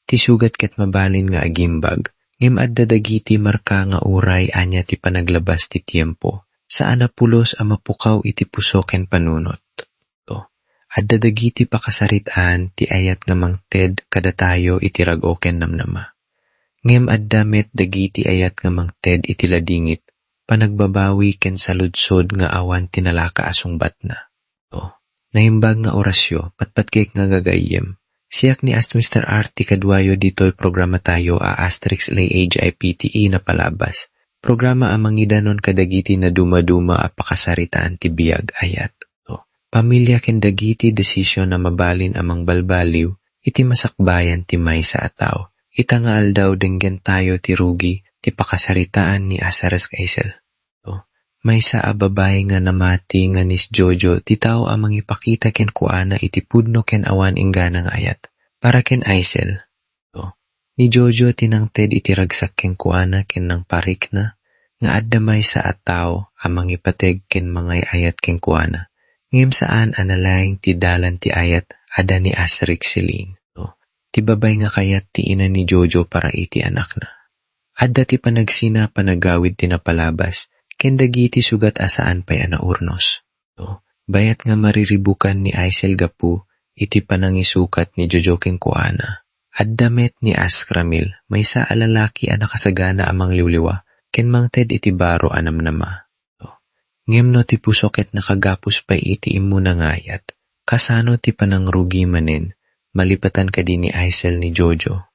ti sugat ket mabalin nga agimbag, ngem adda dagiti marka nga uray anya ti panaglabas ti tiempo, saan napulos a mapukaw iti puso ken panunot. Adda dagiti pakasaritaan ti ayat nga mangted kada tayo iti rag-o ken namnama. Ngem adda met dagiti ayat nga mangted iti ladingit, panagbabawi ken saludsod nga awan tinalaka asungbat na. Naimbag nga orasyo, patpatkik nga gagayem. Siyak ni Mr. Arti kadwayo dito'y programa tayo a Asterix lay age IPTE na palabas. Programa amang idanon kadagiti na dumaduma a pakasaritaan ti biyag ayat. Pamilya ken dagiti desisyon na mabalin amang balbaliw, iti masakbayan ti maysa a tao. Ita nga aldaw denggen tayo ti rugi, ti pakasaritaan ni Azaras Kaisel. Maysa a babae nga namati nga nis Jojo, ti tao amang ipakita ken kuana iti pudno ken awan inggana nga ayat. Para ken Aisel. Ni Jojo tinangted iti ragsak ken kuana ken nang parik na, nga adda maysa a tao amang ipateg ken mangay ayat ken kuana. Ngem saan analaying ti dalan ti ayat ada ni Asterix Celine. Ti babay nga kayat ti ina ni Jojo para iti anak na. Adda ti panagsina panagawid ti napalabas, ken dagiti sugat asaan pay anaurnos. Bayat nga mariribukan ni Aisel gapu iti panangisukat ni Jojo ken kuana. Adda met ni Askramil maysa a lalaki a nakasagana amang liwliwa, ken mangted iti baro anamnama. Ngem no ti pusoket nakagapos pay iti immo ngayat, kasano ti panangrugi manen, malipatan kadi ni Aisel ni Jojo.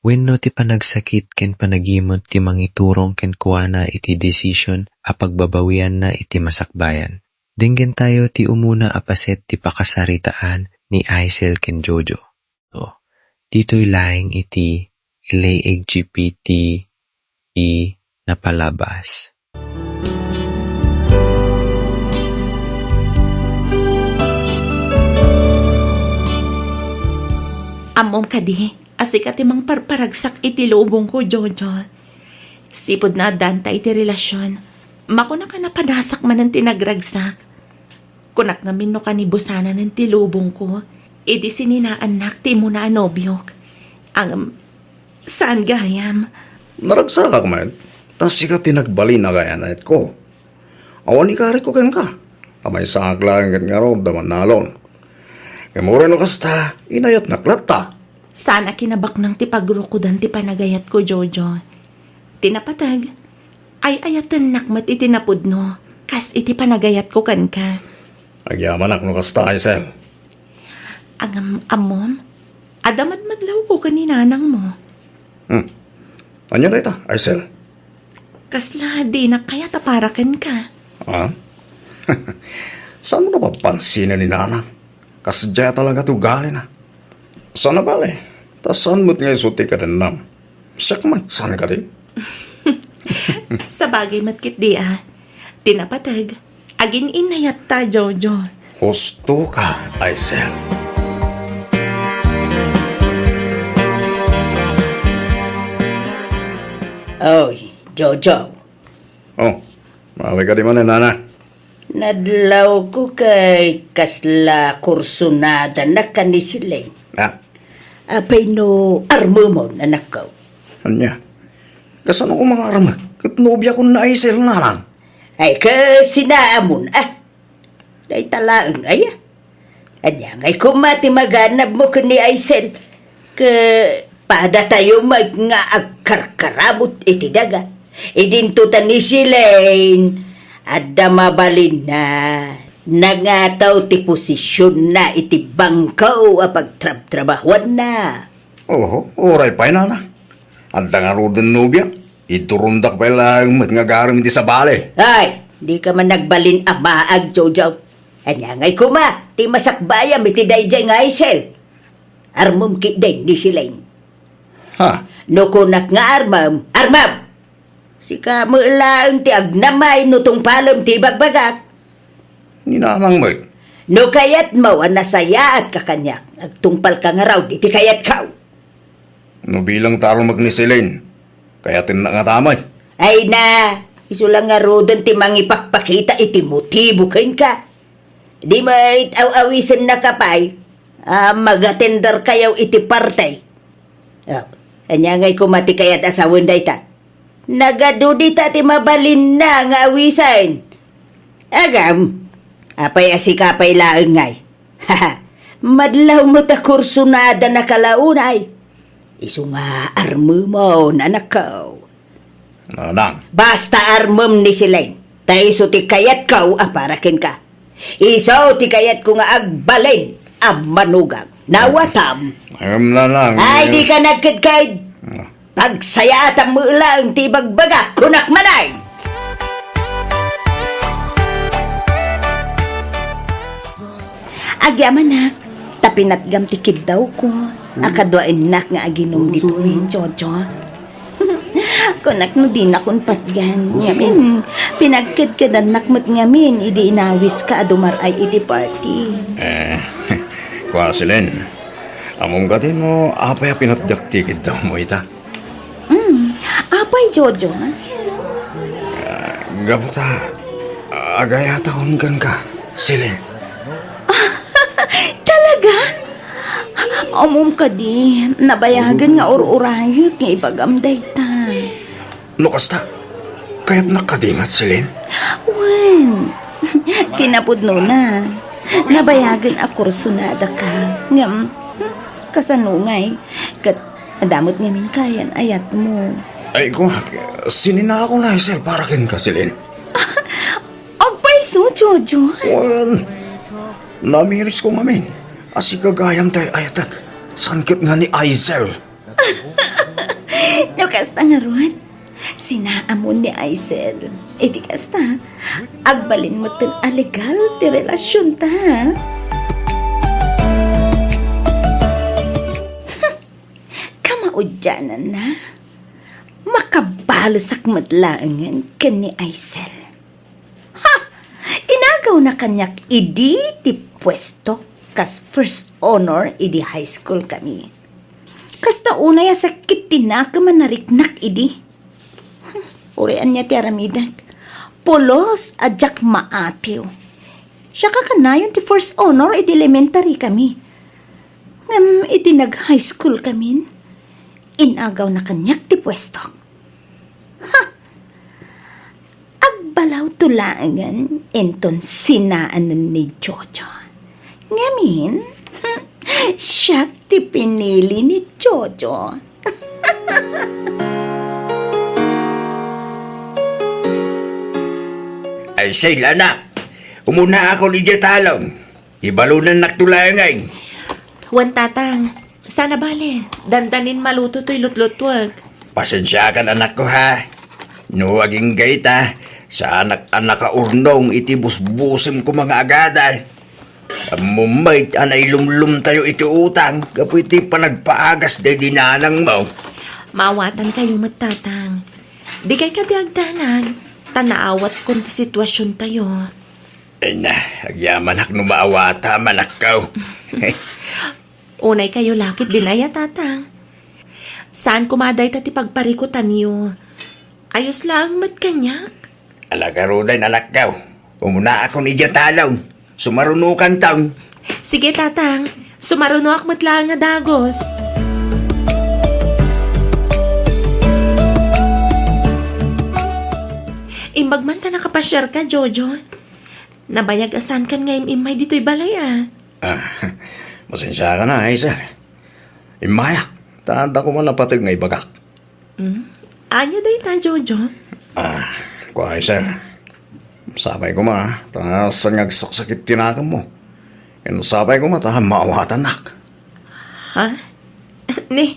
Wenno ti panagsakit ken panagimot ti mangiturong ken kuana iti decision a pagbabawian na iti masakbayan. Denggen tayo ti umuna apaset ti pakasaritaan ni Aisel ken Jojo. Dito'y laing iti ilayeg GPT na palabas. Amom kadi, asikat imang parparagsak iti lubong ko, Jojo. Sipod na danta iti relasyon, makuna ka napadasak man ang tinagragsak. Kunak namin no kanibusana ng tilubong ko, iti sininaanak ti mo na anobyok. Ang, saan gayam? Naragsak man, tas sikat tinagbali na kaya na ko. Awan ikarit ko ken ka, amay sangag lang ken nga ron daman nalon. Kemura no kasta, inayat naklata. Sana kinabak ng tipagrukudan ti panagayat ko, Jojo. Tinapatag, ay ayatan nakmat iti napudno, kas iti panagayat ko kan ka. Agyaman no kasta, Aisel. Ang amom, adamat madlaw ko kaninanang mo. Anya na ita, Aisel? Kasla, di na kaya taparakan ka. Ha? Saan mo napapansin ni nanang? Kasadya talaga tugali na. Saan na bale? Tas saan mo't nga isuti ka rin nam? Siyak man, saan ka rin? Sa bagay matkit di tinapatag, agin inayat ta, Jojo. Husto ka, Aisel. Oy, Jojo. Oh, mawi ka di man nana. Nadlaw ko kay kasla kursunada na kanisiling. Apay no armo mo, anak ko. Anya? Kasano ko mga arma? Katnobya ko na Aisel na lang. Ay, kasi naamon, Day talaang, Anya, ngay kumati maganap mo ka ni Aisel. Pada tayo nga agkarkaramot iti daga. Idintutan ni Silain. Adda mabalin na nangataw ti posisyon na iti bangkaw a pagtrab-trabahuan na. Oray pa na. Anda nga rodon nobya. Iturundak pa lang nga garam di sa bale. Ay, di ka man nagbalin amaag, Jojo. Anya ngay kuma, ti masakbayam iti dayjay nga Aisel. Armum ki din di Silain. No kunak nga armam. Sika mo lang ti agnamay no tong palom ti bagbagak. Ninamang mo. No kayat mo nasaya at kakanyak. Nagtungpal ka nga raw di ti kayat kaw. No bilang tarong magnisilain. Kaya tinangatamay. Ay na, isulang nga rodon ti mangipakpakita iti motibo kain ka. Di mo itaw-awisan na kapay. Magatender kayaw iti partay. Oh, anya ngay kumati kayat asawon day ta. Nagadudi ta ti mabalin na nga awisan. Agam, apay asikapay laeng ngay. Haha, madlaw mo ta kursunada na kalaunay. Isu nga armo mo na nakaw. Nanang, Basta armom ni silain. Ta iso ti kayat kaw aparakin ka. Iso ti kayat ko nga agbalin ang manugang. Nawatam. nanang. Ay, di ka nagkadkad. Pagsaya at ang mulang ti bagbaga, kunak manay. Agyaman nak, tapinat gam tikid daw ko. Akadwain nak nga aginom dito Jojo. Kunak no din akong patgan. Ngamin, pinagkadkadan nakmat ngamin, idi inawis ka adumar ay idi party. Kwa silin. Among gatin mo, apay pinatjaktikid daw mo ita. Apay, Jojo, ha? Gabata, agayata kong gan ka, silin. Talaga? Amom ka di, nabayagan nga or-urayot nga ibagamday ta. No kasta, kaya't nakadingat silin. Wan, kinapudno na. Nabayagan a kursunada ka. Ngam, kasanungay, kat adamot ngamin kayan ayat mo. Ay ko, sinina ako na isel para kin ka silin. Agpay so, Jojo. Wan, namiris ko ngamin. Asi kagayam tayo ayatak. Sangkit nga ni Aisel. No, kasta nga Ruat. Sinaamon ni Aisel. E di kasta, agbalin mo tin alegal ti relasyon ta. Kamaudyanan na. Makabalasak matlaangan kan ni Aisel. Ha! Inagaw na kanyak idi ti pwesto kas first honor idi high school kami. Kasta unay sakit tinakaman nariknak idi. Urian niya ti aramidag. Polos adjak maatiw. Siya kakanayon ti first honor idi elementary kami. Ngam idi nag high school kami. Inagaw na kanyak ti pwesto. Ha! Agbalaw tulangan enton sinaanan ni Jojo. Ngamin, siya ti pinili ni Jojo. Ay say, anak. Umuna ako ni Jatalong. Ibalunan naktulangan. Wan tatang, sana bale, dandanin maluto to'y lutlutwag. Pasensya ka anak ko ha. Nuwaging gayta. Sa anak-anak ka urnong iti busbusim ko mga agadal. Mumait anay lumlum tayo iti utang. Kapo iti panagpaagas day dinalang mo. Maawatan kayo matatang. Di kay kadiagdanag, tanaawat kung ti sitwasyon tayo. Ay na, agyaman ak numaawata manakaw. Unay kayo lakit binaya tatang. Saan kumaday tati pagparikutan niyo? Ayos lang matkanyak. Alagaruday nalakaw. Umuna ako ni Jatalong. Sumarunukan taon. Sige tatang, sumaruno ak matlang nga dagos. Imbagman ta nakapasyar ka, Jojo. Nabayag asan kan ngayong imay dito'y balay Masensya ka na, Aisel. Imayak. Tanda ko man napatig nga ibagak. Anya day ta, Jojo? Ko Aisel. Sabay ko ma, saan nagsaksakit tinakam mo. Yan sabay ko ma, maawatan nak. Ha? Ni,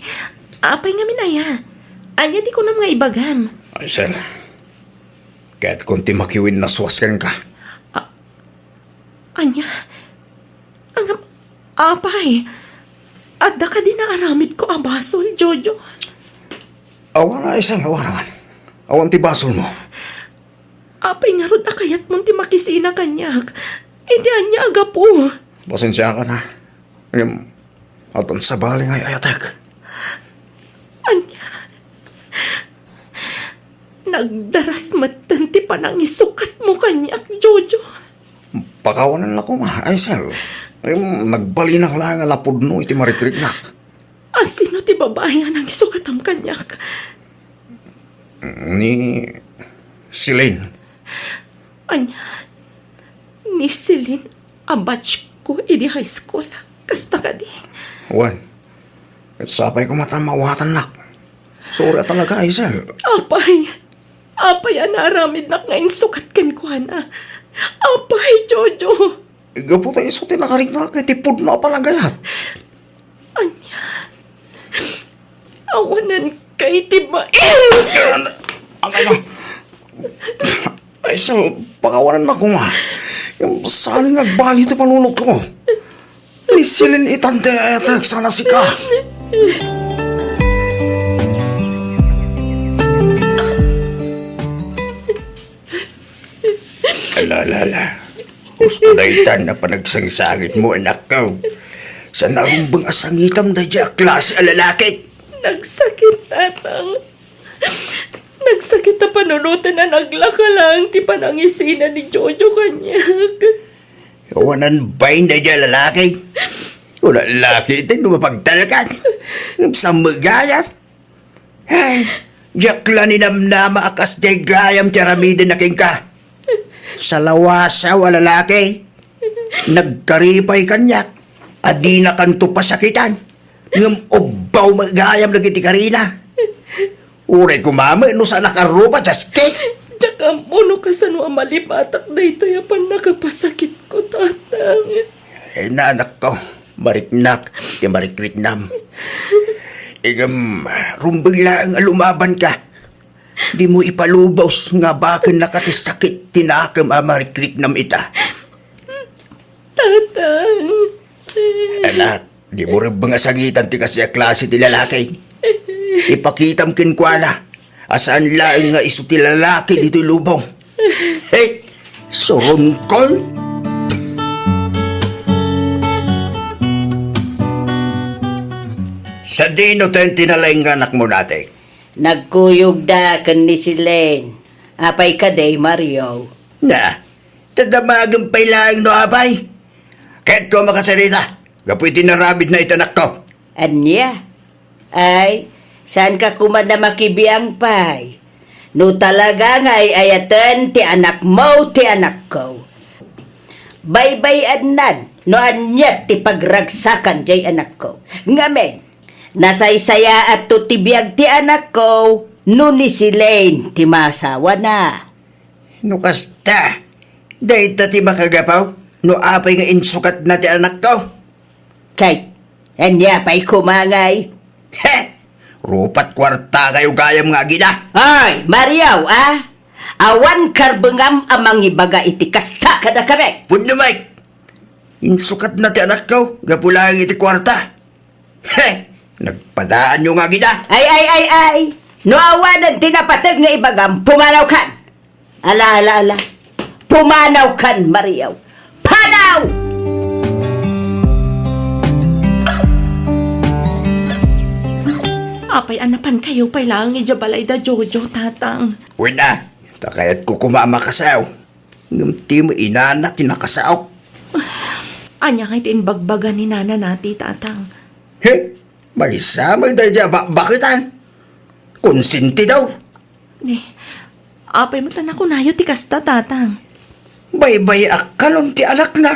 apay nga minaya. Anya di ko na mga ibagam. Aisel, kahit kunti makiwin na suwaskan ka. Anya? Ang apay. Adda ka din na aramid ko abasol, Jojo. Awa na, Aisel, awa naman. Awan ti basol mo. Apay nga ron akayat mong ti makisina kanyak. Hindi anya aga po. Pasensya ka na. At ang sabali nga ayatek. Anya? Nagdaras matan ti panang isukat mo kanyak, Jojo. Pakawanan na ko ma, Aisel. Nagbalinak lang nga napudno iti marikriknak. Asino ti babae nga nang isukatam kanyak. Ni Silin. Anya, ni Celine, a batch ko idi high school. Kasta ka di. Wan, sapay ko matamawatan nak. Sorry talaga, Hazel. Apay, anaramid na ngayon sukat ken ko na. Apay, Jojo. Igapo tayo iso tinakarig na kitipod na palagayat. Anya, awanan kay tibain. Ang ano? Hazel, pakawanan na ko nga. Yung saan nagbali ito panunod ko. Misilin itante etek sana si ka. Alala. Gusto na itan na panagsagisagit mo, anak ko. Sa narumbang asangitam na dya klase alalaki. Nagsakit, tatang. Nagsakit na panunutan na naglaka lang ti panangisina ni Jojo kanyak. Iwanan ba'y na dya lalaki? Wala lalaki ito lumapagdalagan. Sa magayan. Hey, jakla ni namnama akas jay gayam tiyaramidin na king ka. Sa lawasa wala lalaki. Nagkaripay kanyak. Adi na kanto pasakitan. Ngam obaw magayam lagi ti karina. Uray kumama no sa nakarupa jaske. Tsaka mono ka sa no malipatak na ito yapan nakapasakit ko, tatang. Eh na anak ko. Mariknak. Ti marikritnam. Igam rumbang lang lumaban ka. Di mo ipalubaws nga bakin nakatisakit tinakam amarikritnam ita. Tatang. Anak, di mo rin mga sagitan ti kasi klase ti lalaki. Ipakitam kinkwala. Asaan laing nga iso ti lalaki dito lubong. Hey, sorongkol. Sa dino tayo tinalay nga anak mo natin. Nagkuyog da kan ni Silene. Apay ka day, Mario. Na, tadamagang pailaing no abay. Kahit ko makasarita, gapoy tinarabid na itanak ko. Anya? Ay, saan ka kuman na makibiyang pay? No talaga nga'y ayatan ti anak mo, ti anak ko. Baybay nan, no anya ti pagragsakan jay anak ko. Ngamen, nasaysaya at tutibiyag ti anak ko, no ni Silene ti masawa na. No kasta, dahi ti makagapaw. No apay nga insukat na ti anak ko. Kay, anya pa'y kumangay. He! Rupat kwarta kayo gayam nga gina. Ay, Mariaw, ah? Awan karbengam amang ibaga iti kasta kada kami. Pud na Mike. Insukat na ti anak ko. Gapulang iti kwarta. He! Nagpadaan nyo nga gina. Ay. No awanan tinapatag nga ibagam, pumanaw kan. Ala. Pumanaw kan, Mariaw. Panaw! Apay, anapan kayo pa'y lang ijabalay da Jojo, tatang. Uy na. Takayat ko kumama kasaw. Ngamti mo inanak tinakasaw. Anya ngay tinbagbagan ni nana nati, tatang. He! May samay dahi dya bakitan. Konsinti daw. Ni, apay mo tanak ko nayo ti kasta, tatang. Baybay akalon ti anak na.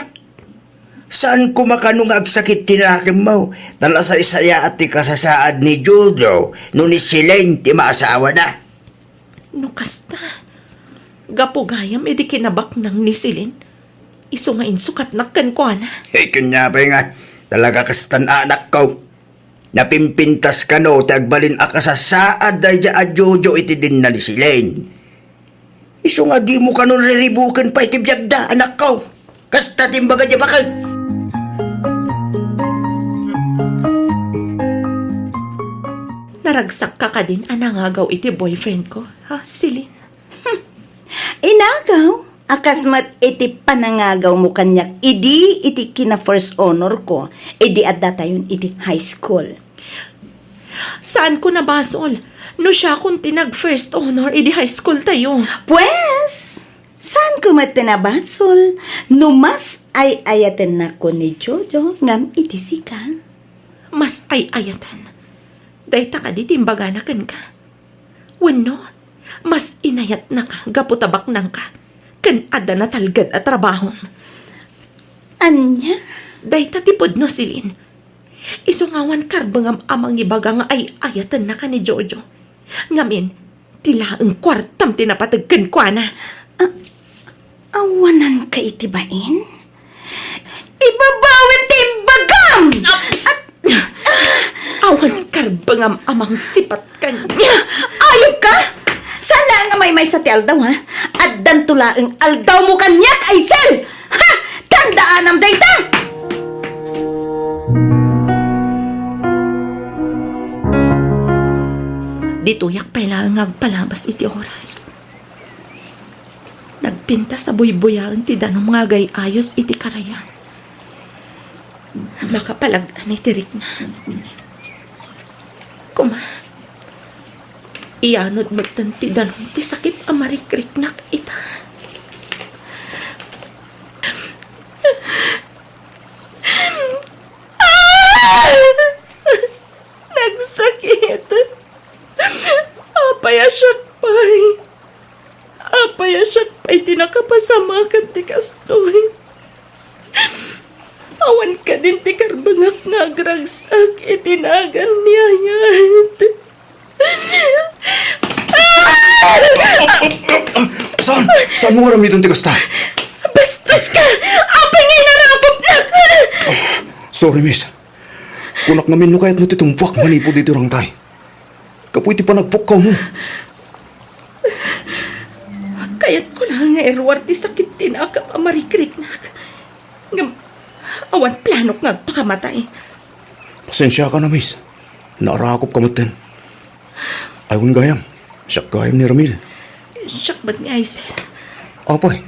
Saan kumakanong agsakit tinakim mo? Tala sa isaya at ti kasasaad ni Jojo no ni Silene ti maasawa na. No kasta. Gapugayam edi kinabak nang ni Silene. Iso nga insukat nakkan ko na. Eh kanya pa nga. Talaga kastan anak ko. Napimpintas ka no tagbalin a kasasaad dahi dya a Jojo iti din na ni Silene. Iso nga di mo ka nun riribukan pa itibiyag da, anak ko. Kasta timbaga dya bakit? Naragsak ka ka din anangagaw iti boyfriend ko. Ha, Silene? Inagaw? Akasmat iti panangagaw mo kanyak. Idi iti kina first honor ko. Idi at datayon iti high school. Saan ko nabasol? No siya kung tinag first honor, edi high school tayo. Pues, saan ko matinabasol? Numas ay ayaten na ko ni Jojo ngam iti sika. Mas ay ayatan. Dahita ka di timbaganakan ka. Wano, mas inayat na ka, gaputabak nang ka. Kan ada na talgad at trabaho. Anya? Dahita tipod no silin. Isungawan karbangam amang ibagang ay ayatan na ka ni Jojo. Ngamin, tila ang kwartam tinapatagkan kwa na. Awanan ka itibain? Ibabawin timbagam! Awan karbangam amang sipat kanya. Ayop ka! Sala nga may sa ti aldaw, ha? Addan tulaang aldaw mo kanyak, Aisel! Ha! Tandaan am dayta! Dituyak pala ang agpalabas iti oras. Nagpinta sa buybuyaan ti danong mga gayayos iti karayan. Makapalagan iti rikna. Kuma, iyanod magtan ti danong ti sakit amarikrik na ita. Nagsakit. Apaya siya pa'y tinakapasama kan ti kastoy. Awan ka din ti karbangak nga agragsak itinagan niya yan. Saan? Saan mo aram itong tikasta? Bastos ka! Apay ngay narapot na ka! Sorry, miss. Kunak namin no kahit mo titumpuak manipo dito rang tay. Kapoy ti panagpukaw mo. Kayat ko lang nga erwar ti sakit tinakap amarikrik na. Awan planok nga pakamatay. Pasensya ka na, miss. Naarakop ka matin. Ayun gayam. Siya gayam ni Ramil. Siyak ba't nga Aisel? Apay.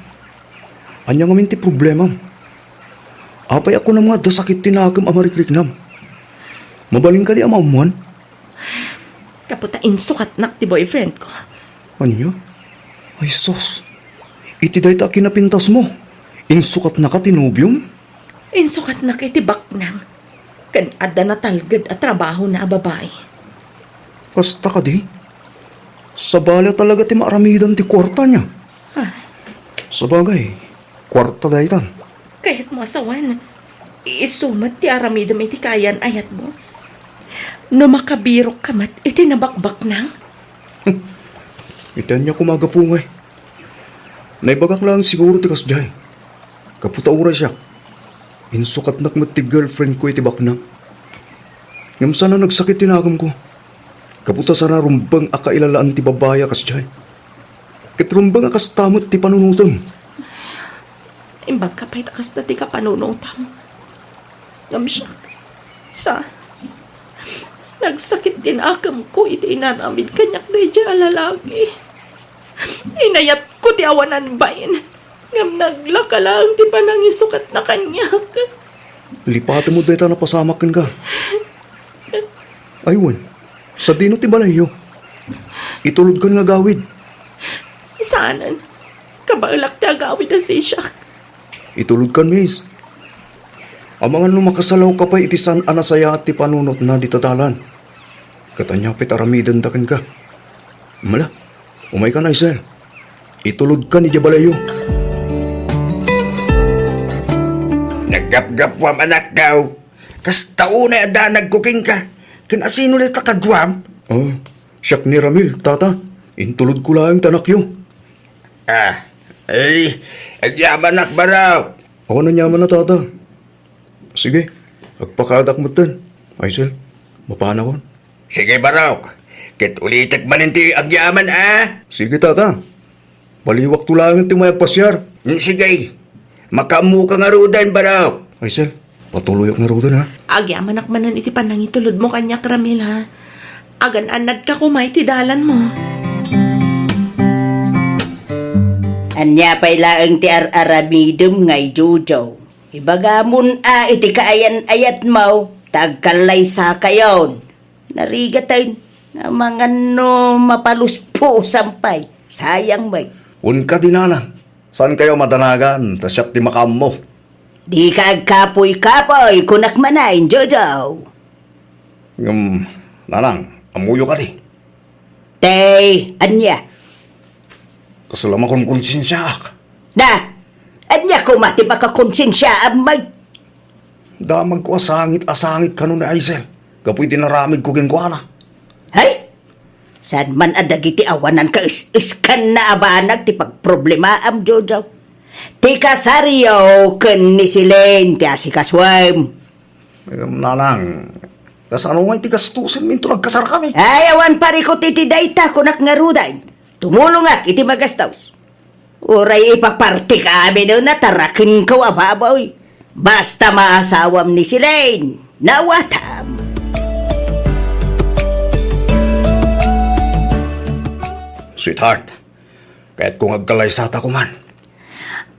Anya nga minti problema. Apay ako na mga dasakit tinakam amarikrik-nam. Mabaling ka di amamuan. Kaputain sukat nak ti boyfriend ko. Anya? Ay sos. Iti day ta kinapintas mo. Insukat na ka tinubyong? Insukat na kay tibak nang. Kan ada na talgad at trabaho na babae. Kasta ka di? Sa bala talaga ti maaramidan ti kwarta niya. Sa bagay, kwarta day tan. Kaya't mo asawan. Isumat ti aramidam iti kayan ayat mo. No makabirok kamat iti nabakbak nang. Itan niya kumagapungay. Naibagak lang siguro ti kasjay. Kaputa ura siya. Insukat nakmat ti girlfriend ko iti baknang. Ngam sana nagsakit tinagam ko. Kaputa sana rumbang akailalaan ti babaya kasjay. Kitrumbang akas tamot ti panunutam. Imbag ka pa'y takas na ti kapanunutam. Ngam siya. Sa nagsakit din akam ko iti inanamid kanyak na dya alalaki. Inayat ko ti awanan bayin. Ngam naglaka lang ti panangisukat na kanyak. Lipatan mo beta na pasamakan ka. Aywan, sa dino ti balayo. Itulod ka nga gawid. Isanan, kabalak ti agawid na si Shak. Itulod kan, miss. Amangan no makasalaw ka pa iti san anasaya at ti panunot na ditadalan. Katanya pitaramidan dakan ka. Mala, umay ka na, Isel. Itulod ka ni Jabalayo. Naggap-gapwam anak daw. Kas tauna ada nagkuking ka. Kinasino na takagwam? Oh, siyak ni Ramil, tata. Intulod ko lang tanakyo. Agyaman nak baraw. Ako na nyaman na, tata. Sige, agpakadak mo tan. Isel, mapana ko. Sige baraw. Kit ulitak maninti agyaman Sige, tata. Baliwak tulangan ti may pasyar. Sige. Makamu ka nga rudan baraw. Isel, patuloy ak na rodan, ha? Agyaman akmanan iti panangitulod mo kanyak Ramil ha. Agan-anad ka kumay ti dalan mo. Anya pa'y laang ti aramidum ngay Jojo. Ibagamon iti kaayan ayat mo, tagkalay sa kayon. Narigatay na mga no mapaluspo sampay. Sayang bay. Un ka dinana. Saan kayo madanagan? Tasyat ti makam mo. Di ka kapoy-kapoy kunak manayin, Jojo. Nanang, amuyo ka di. Tay, anya. Kasalam akong konsensya ak. Na, anya ko mati baka konsensya amay. Damag ko asangit ka nun ni Aisel. Kapoy tinaramid ko kinkwana. Hay? Saan man adagiti awanan ka iskan na abanag ti pagproblema am Jojo. Ti kasaryo ken ni Silen ti asikaswam. Nanang, kasano nga itikastusin minto nagkasar kami. Ayawan parikot iti dayta kunak nga rudan. Tumulong ak iti magastaws. Uray ipaparti kami no natarakin ko ababoy. Basta maasawam ni Silen. Nawatam. Sweetheart, kahit kung agkalaysata ko man.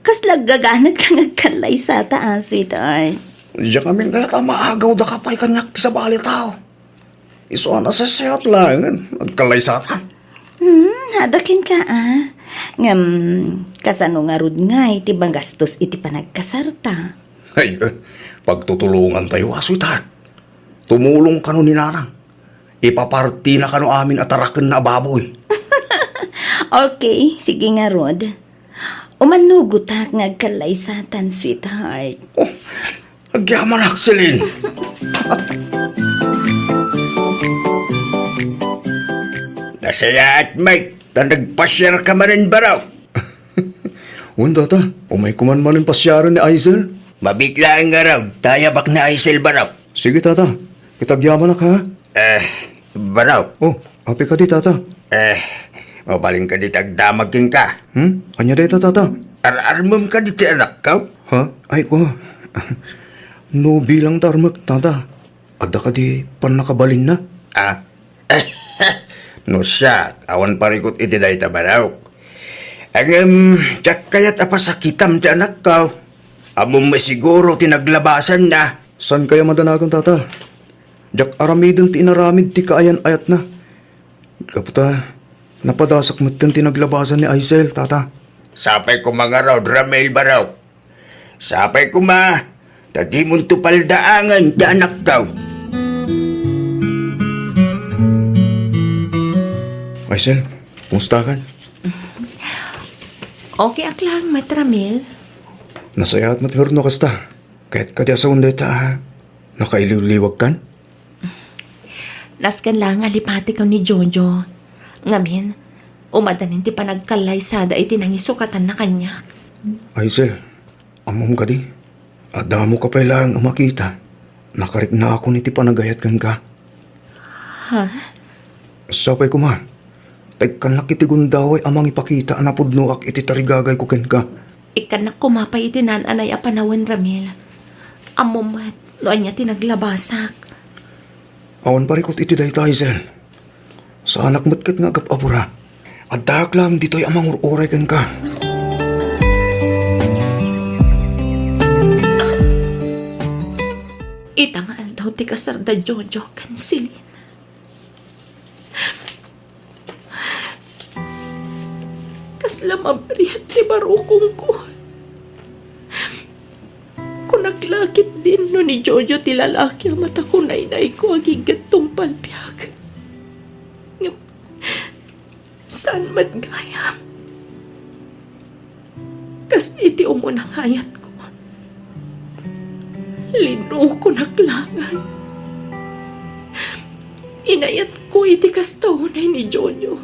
Kas laggaganat ka nagkalay sa taas, sweetheart. Diyan kami kahit maagaw da kapay kanyak sa bali tao. Iso na sa siyat lang, agkalaysata. Hadakin ka Ngam, kasano nga rod nga iti bang gastos iti panagkasarta. Ay, pagtutulungan tayo, sweetheart. Tumulong ka nun ni Nanang. Ipaparti na ka no amin at tarakan na baboy. Okay, sige nga rod. Umanugot ha ngagkalay sa tan, sweetheart. Oh, agyaman aksilin. Nasaya at Mike, nagpasyar ka manin ba raw? Wanda ta, umay kuman manin pasyaran ni Aisel. Mabiglaan nga raw, tayabak na Aisel ba raw? Sige tata, kitagyaman na ka. Ba raw? Oh, api ka di tata. Mabaling ka di tagdamagin ka. Anya deta tata. Ararmum ka di ti anak ka? Ha? Ay ko. No bilang tarmak tata. Adda ka di pan nakabalin na. No siya, awan parikot iti day tabaraw. Ang tsak kayat apasakitam ti anak ka. Amom masiguro tinaglabasan na. San kaya madanagan tata? Jak aramidon ti inaramid ti kaayan ayat na. Kaputa, napadasak mo tinaglabasan ni Aisel, tata. Sapay ko mga raw, Ramel ba raw? Sapay ko ma, tadi mong tupaldaangan ti anak ka. Aisel, kumusta ka? Okay aklang, matramil. Nasaya at matihurno kasta. Kahit kadi sa unday ta, nakailiw-liwag kan? Naskan lang alipati ka ni Jojo. Ngamin, umadanin ti panagkalay sada iti nangisukatan na kanya. Aisel, amom ka di. Adamo ka pa lang ang makita. Nakarik na ako niti panagayat kan ka. Ha? Sapay ko ma. Tagkan iti gundaway amang ipakita anapudno ak iti tarigagay ko ken ka. Ikanak kumapay iti nananay a panawan, Ramil. Amumat, noan niya tinaglabasak. Awan parikot iti dayta, Aisel. Sa anak matkat nga agap-apura. At dahak lang dito'y amang uray ken ka. Itangal daw ti kasarda Jojo kansilin. Kasla mabrihat ti barukong ko. Kunaklakit din no ni Jojo ti lalaki ang mata ko nainay ko agigat tong palpiyag. Saan matgayam? Kas iti umunang hayat ko. Lino ko naklangan. Inayat ko iti kastaunay ni Jojo.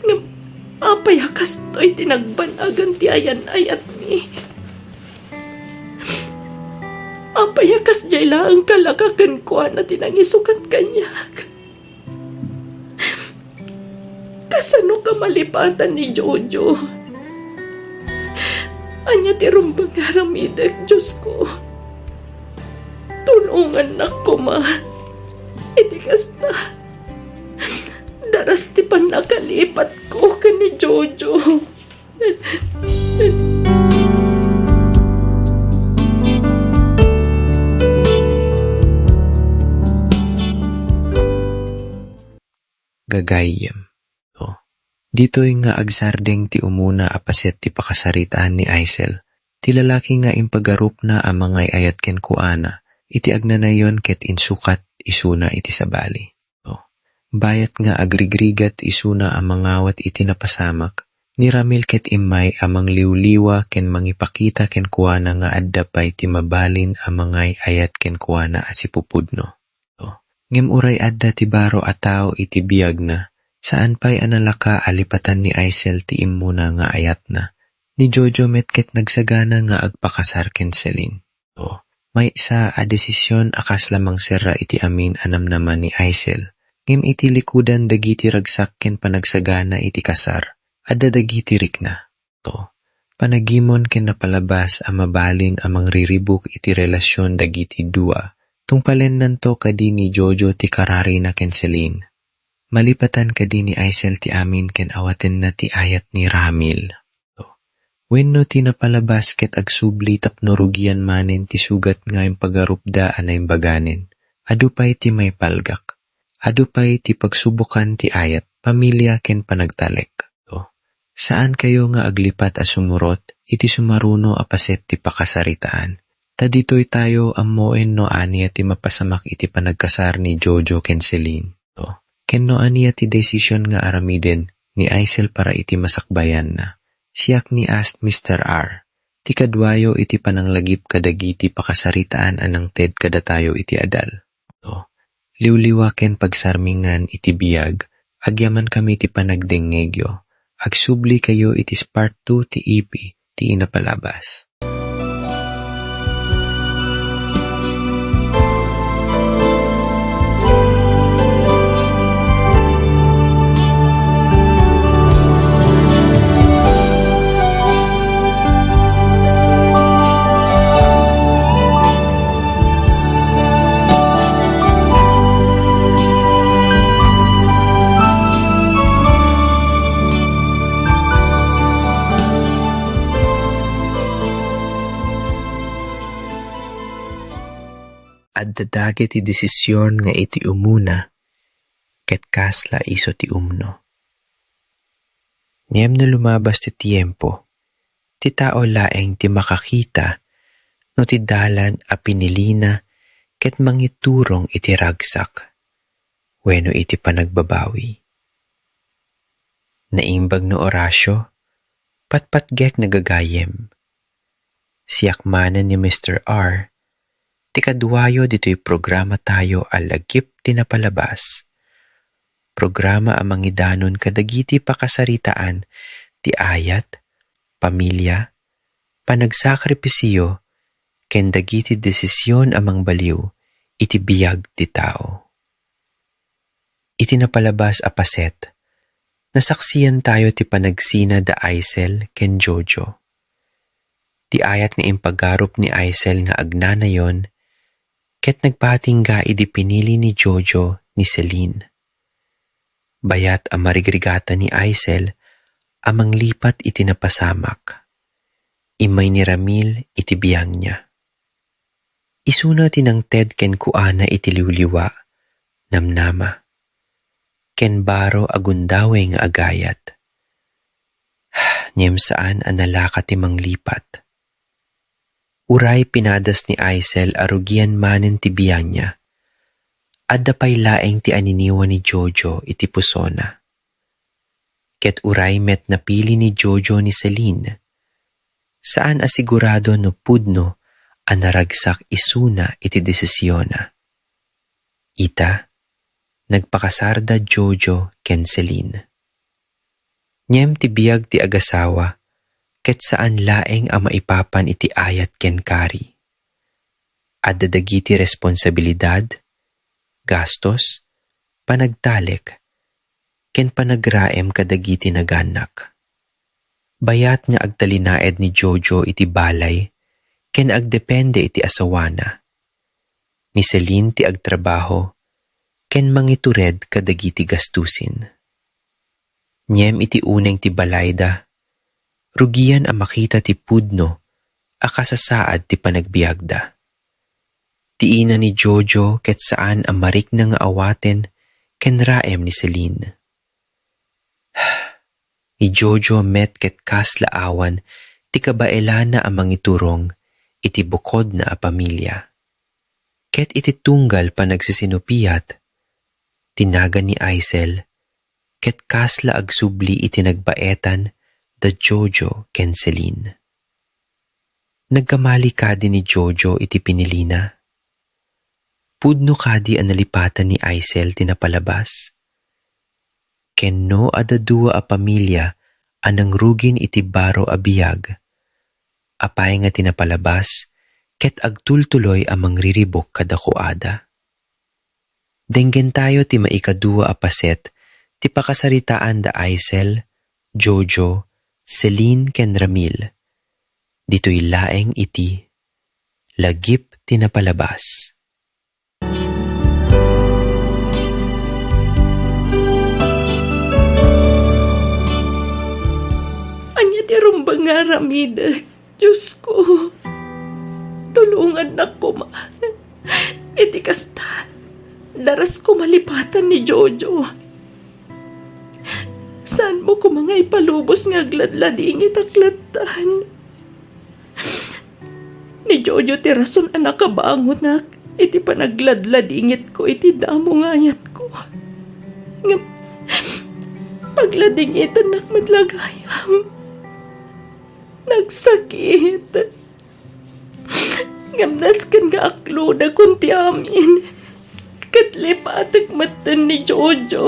Nga apaya kasto'y tinagbanagan ti ayan ayat mi. Apaya kas jayla ang kalakakan ko na tinangisukat kanyak. Kasano ka malipatan ni Jojo? Anya ti rumbang haramidek, Diyos ko. Tulungan na ko, ma. Itikas na. Daras ti pan nakalipat ko ka ni Jojo. Gagayem. Dito'y nga agsardeng ti umuna apaset ti pakasaritaan ni Aisel. Ti lalaki nga impagarup na ang mga ayat ken kuana, iti agnanayon ket insukat isuna iti sabali. Bayat nga agrigrigat isuna ang mangawat iti napasamak, ni Ramil ket imay amang liwliwa ken mangipakita ken kuana nga adda pay ti mabalin amangay ayat ken kuana asipupudno. Ngem uray adda ti baro a tao iti biyag na, saan pay analaka alipatan ni Aisel ti immuna nga ayat na. Ni Jojo met ket nagsagana nga agpakasar ken Celine. May isa a desisyon akas lamang sera iti amin anam naman ni Aisel. Ngem iti likudan dagiti ragsak ken panagsagana iti kasar, adda dagiti rikna. Panagimon ken napalabas a mabalin amang riribuk iti relasyon dagiti dua, tungpalen nanto kadi ni Jojo ti karari na ken Celine. Malipatan kadi ni Aisel ti amin ken awaten na ti ayat ni Ramil. Wenno ti napalabas ket agsubli tapno rugian manen ti sugat nga yung pagarupda anay baganen. Adupay ti may palgak. Adupay ti pagsubukan ti ayat, pamilya ken panagtalek. Saan kayo nga aglipat a sumurot, iti sumaruno a paset ti pakasaritaan. Taditoy tayo ammoen no aniya ti mapasamak iti panagkasar ni Jojo ken Celine. Ken no aniya ti desisyon nga aramiden ni Aisel para iti masakbayan na. Siyak ni asked Mr. R. Ti kadwayo iti pananglagip kadagiti pakasaritaan anang ted kada tayo iti adal. Liwliwaken pagsarmingan iti biyag, agyaman kami ti panagdengegyo. Agsubli kayo iti part 2 ti EP ti inapalabas. At dadagit ti desisyon nga iti umuna, ket kasla iso ti umno. Ngem no lumabas ti tiempo, ti tao laeng ti makakita, no ti dalan a pinilina, ket mangiturong iti ragsak, wenno iti panagbabawi. Naimbag no Orasyo, patpatgek nagagayem. Siyak manen ni Mr. R, ti kadwayo dito'y programa tayo alagip ti napalabas. Programa amang idanon kadagiti pakasaritaan ti ayat, pamilya, panagsakripisyo, ken dagiti desisyon amang baliw iti biyag ti tao. Iti napalabas a paset, nasaksiyan tayo ti panagsina da Aisel ken Jojo. Ti ayat nga impagarup ni Aisel nga agnanayon, ket nagpatingga idi pinili ni Jojo ni Celine. Bayat ang marigrigata ni Aisel amang lipat iti napasamak. Imay ni Ramil iti biyang niya. Isuna tinang ted ken kuana iti liwliwa, namnama. Ken baro agundawe nga agayat. Nyem saan analaka ti manglipat. Uray pinadas ni Aisel arugian manen ti biyang niya. Adda pay laeng ti aniniwa ni Jojo iti pusona. Ket uray met napili ni Jojo ni Celine. Saan asigurado no pudno anaragsak isuna iti desisyona. Ita, nagpakasarda Jojo ken Celine. Nyem ti biyag ti agasawa, ket saan laeng ang maipapan iti ayat ken kari. Adda dagiti responsabilidad, gastos, panagtalek, ken panagraem kadagiti naganak. Bayat nga agtalinaed ni Jojo iti balay, ken agdepende iti asawana. Ni Celine ti agtrabaho, ken mangitured kadagiti gastusin. Nyem iti uneng ti balayda, rugian ang makita ti pudno, akasasaad ti panagbiagda. Ti ina ni Jojo ket saan ang marik na nga awaten ken raem ni Celine. Ni Jojo met ket kasla awan ti kabaelana ang mangiturong iti bukod na a pamilya. Ket iti tunggal pa nagsisinupiat, tinaga ni Aisel, ket kasla agsubli itinagbaetan da Jojo ken Celine. Nagkamali kadi ni Jojo iti pinilina. Pudno kadi ang nalipatan ni Aisel tinapalabas. Ken no adadua a pamilya anang rugin iti baro a biyag. Apay nga tinapalabas ket agtultuloy amang riribok kadakuada. Denggen tayo ti maikadua a paset ti pakasaritaan da Aisel, Jojo, Celine ken Ramil. Dito'y laeng iti Lagip Tinapalabas. Anya ti rumbang nga Ramida. Diyos ko. Tulungan na ko ma. Iti kasta. Daras ko malipatan ni Jojo. Saan mo ko mga ipalubos nga gladladingit aklatan? Ni Jojo ti rason anak kabangon nak. Iti panagladladingit ko iti damo ngayat ko. Nga pagladingitan nak matlagayam. Nagsakit. Ngamnas kan nga aklo na kunti amin. Katlipatak matan ni Jojo.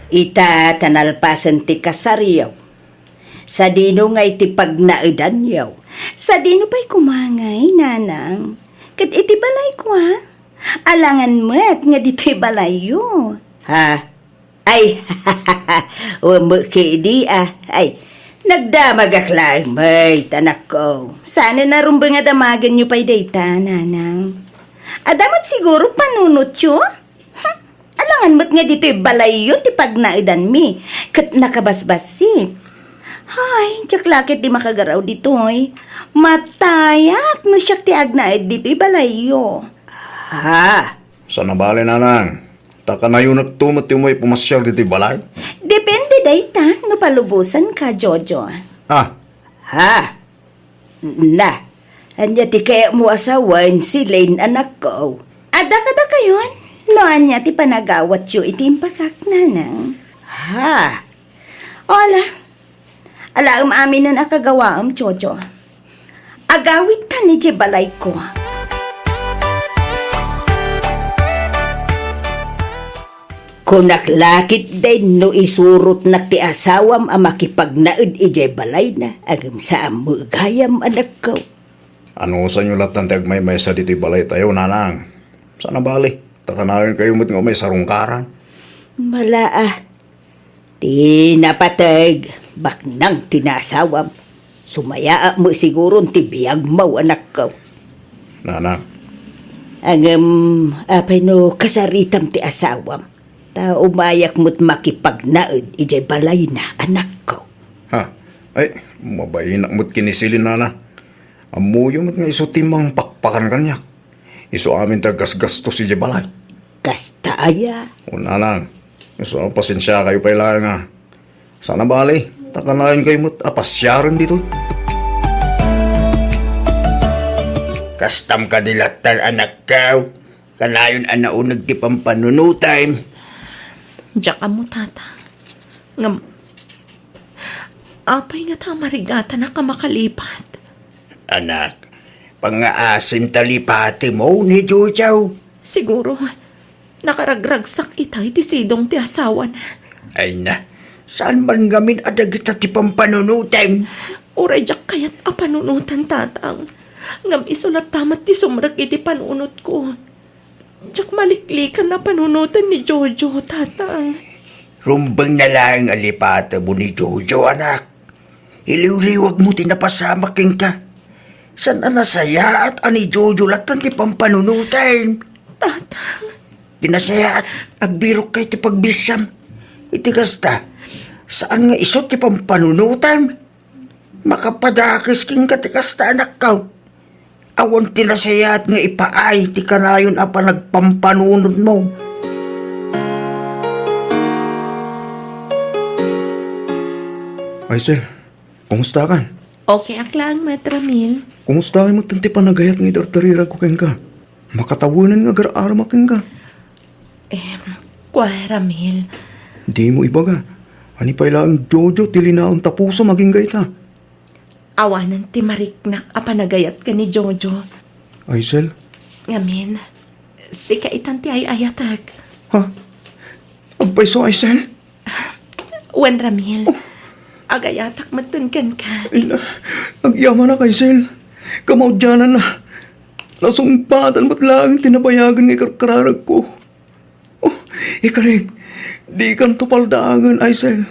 Ita tanalpasan ti kasaryaw. Sa dino nga iti pagnaidan yaw. Sa dino pa'y kumangay, nanang. Kat iti balay ko ha. Alangan mo't nga dito'y balay yo. Ha? Ay, umukidi Ay, nagdamagaklang may tanak ko. Sana narumba nga damagan nyo pa'y dayta, nanang. Adamat siguro panunot yo? Alangan mo't nga dito'y balay yo ti pagnaidan mi. Kat nakabasbasit. Hay, tsak lakit di makagaraw dito'y. Matayak no siyak ti agnaid dito'y balay yo. Ha? Sa nabali nanang, taka na yung nagtumot yung may pumasyal dito balay. Depende dayta, no palubusan ka, Jojo. Ah, Ha? Na, anya ti kaya mo asawan si Lane anak ko. Ada kayon, no anya ti panagawat yu itimpakak nanang. Ha? Ola, alaam amin na nakagawaam, Jojo. Agawit ta ni balay ko. Kunaklakit din no isurot na ti asawam ang makipagnaid ijay balay na agam sa amugayam anak ko. ano sa inyo lahat ng tagmay-may sa dito balay tayo, nanang? Sa nabali, taka na rin kayo mo't nga may sarungkaran. Malaa. Ti napatag, baknang tinasawam. Sumaya mo siguro ti biyag mo anak ko. Nanang, Apay no kasaritam ti asawam. Ta umayak mo't makipagnaid ijay balay na anak ko. ha? Ay, mabayinak mo't kinisilin, nana. Amuyo mo't nga iso timang pakpakan kanyak. Iso amin tagas-gasto si balay. Kastaya. O nanang, iso pasensya kayo pa ilang nga. Sana bali, taka na rin kayo mo't apasyaran dito. Kastam ka dilatan anak ka. Kanayon anaunag ti pampanunutay. Diyak mo, tata. Ngam, apay nga tamarigata na ka makalipat. Anak, pangaasim talipati mo ni Jojo. Siguro, nakaragragsak itay ti sidong ti asawa na. Ay na, saan man gamin adagita ti pampanunutay? Uray diyak kayat apanunutan, tatang. Ngam isulat tamat ti sumrak iti panunot ko. Diyak maliklikan na panunutan ni Jojo, tatang. Rumbang na lang alipata mo ni Jojo, anak. Iliw-liwag mo tinapasama king ka. San nasaya at ani Jojo latan ti pampanunutay? Tatang, Tinasaya at agbirok kay ti pagbisyam. Iti kasta, saan nga isot ti pampanunutay? Makapadakis king ka ti kasta, anak ka. Awan tinasaya at nga ipaay ti kanayon apa nagpampanunod mo. Aisel, kumusta kan? Okay aklang, Mat Ramil. Kumusta mo tanti panagayat nga idartarira ko ken ka? Makatawanan nga gar-arama ken ka. Kwa, Ramil. Di mo ibaga. Ani pa ilang Jojo tilinaon tapuso maging gayta. Awanan ti mariknak a panagayat ka ni Jojo. Aisel? Ngamin, si kaitan ti ay ayatag. Ha? Agpaiso Aisel? Wan Ramil, agayatak matunkan ka. Ay na, agyaman na Aisel. Kamaudyanan na. Nasumpatan mo't lang tinabayagan ng ikarkararag ko. Oh, ikarig, di kan tupaldaangan Aisel.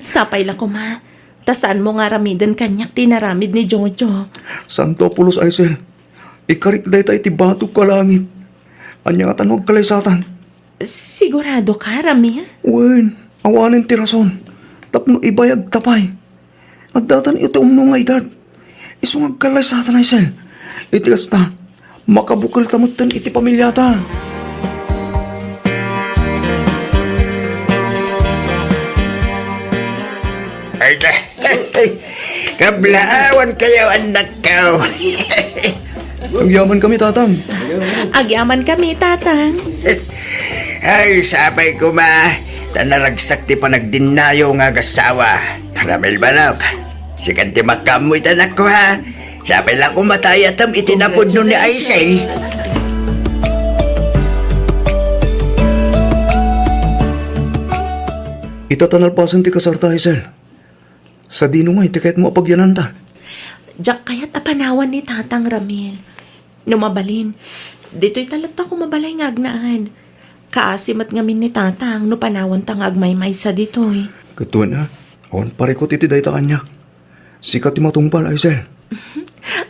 Sapay la ko ma. Tasan mo nga ramidan kanyak tinaramid ni Jojo. Santo Apolos Aisel. Ikarig day tayo tibatok ka langit. Anya nga tanog kalaysatan. Sigurado ka, Ramil? Wen, awanin ti rason. Tapno ibayag tapay. At datan ito nga edad. Isungag kalaysatan Aisel. Iti kasta, makabukal tamutan iti pamilyata. Ay na, kablaawan kayo anak ko. Agyaman kami tatang. Agyaman kami, tatang. Ay, sabay ko ma, tanaragsak ti panagdinayo nga gasawa. Ramil manok, si kanti makamoy tanak ko ha. Sabay lang ko matayatam itinapod nun ni Aisel. Itatanalpasan ti kasarta Aisel. Sa dino nga, iti kahit mo apagyanan ta. Diyak kaya't apanawan ni tatang Ramil. Numabalin, dito'y talata ko mabalay nga agnaan. Kaasimat ngamin ni tatang no panawan tang agmay-may sa dito'y. Katuan na, awan pare ko titi day ta kanyak. Sikat ti matungpal Aisel.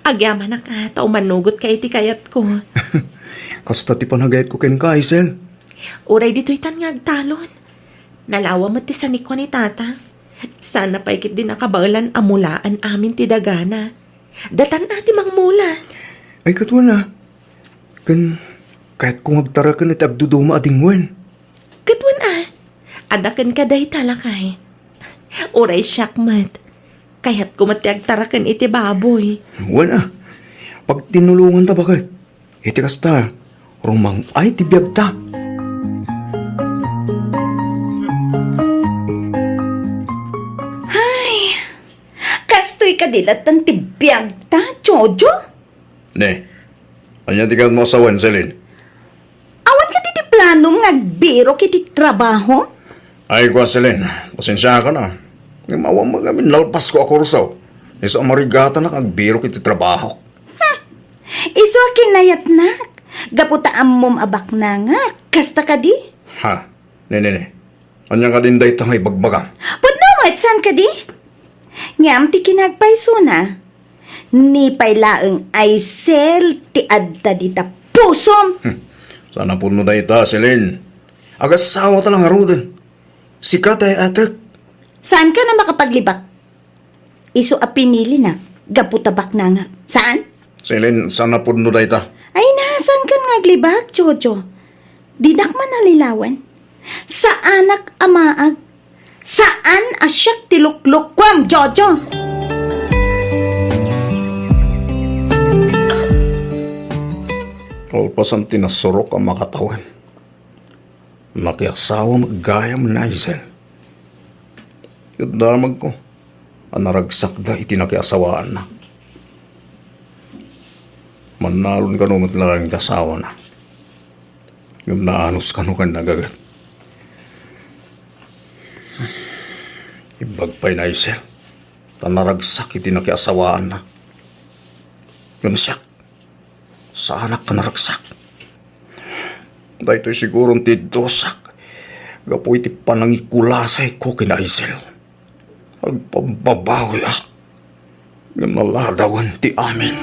Agyaman na ka, tao manugot ka iti kayat ko. Kasta ti panagayat ko ken ka Aisel. Uray dito'y tan nga agtalon. Nalawa mo ti sanik ko ni tatang. Sana paikit din nakabalan amulaan amin ti dagana. Datan ati mangmula. Ay katuan na. Kahit kung agtara ka na ti agduduma adingwen. Katwan adakan ka dahi talakay. Uray syakmat. Kaya't kumatiag tarakan iti baboy. Wala. Pag tinulungan ta bakit? Iti kasta, rumang ay ti biyag ta. Kastoy ka dilat ang tibiyag ta, Jojo? Ne, anya ti kat mo asawan, Celine? Awan ka ti plano nga biro kiti trabaho? Ay kwa, Celine, pasensya ka na. Ngamawa magamin nalpas ko ako rusaw. Isa marigata na kagbiro kiti trabaho. Iso kinayat nak. Gaputaan mom abak na nga. Kasta ka di? Ha, ne. Anya ka din day tangay bagbagang. Pudno mo, saan ka di? Ngam ti kinagpaiso na. Ni pailaeng Aisel ti adda di ta pusom. Sana puno day ta, Celine. Agasawa ta lang harudan. Sikat ay atek. Saan ka na makapaglibak? Iso a pinili na. Gaputabak na nga. Saan? Celine, sana puno day ta. Ay nasan ka nga glibak, Jojo? Dinak man nalilawan. Sa anak amaag. Saan asyak tiluklukwam, Jojo? Kalpasan tinasurok ang makatawan. Nakiasawa maggayam na Aisel. Yung damag ko, ang naragsak da itinakiasawaan na. Manalon ka naman lang ang kasawa na. Yung naanos ka naman nagagat. Ibagpay na Aisel. Tanaragsak itinakiasawaan na. Yung siyak. Sa anak ka naragsak. Dahil siguro tidosak. Gapoy ti panangikulasay ko kina Aisel. Agpababawi ak. Yung naladawan ti amin.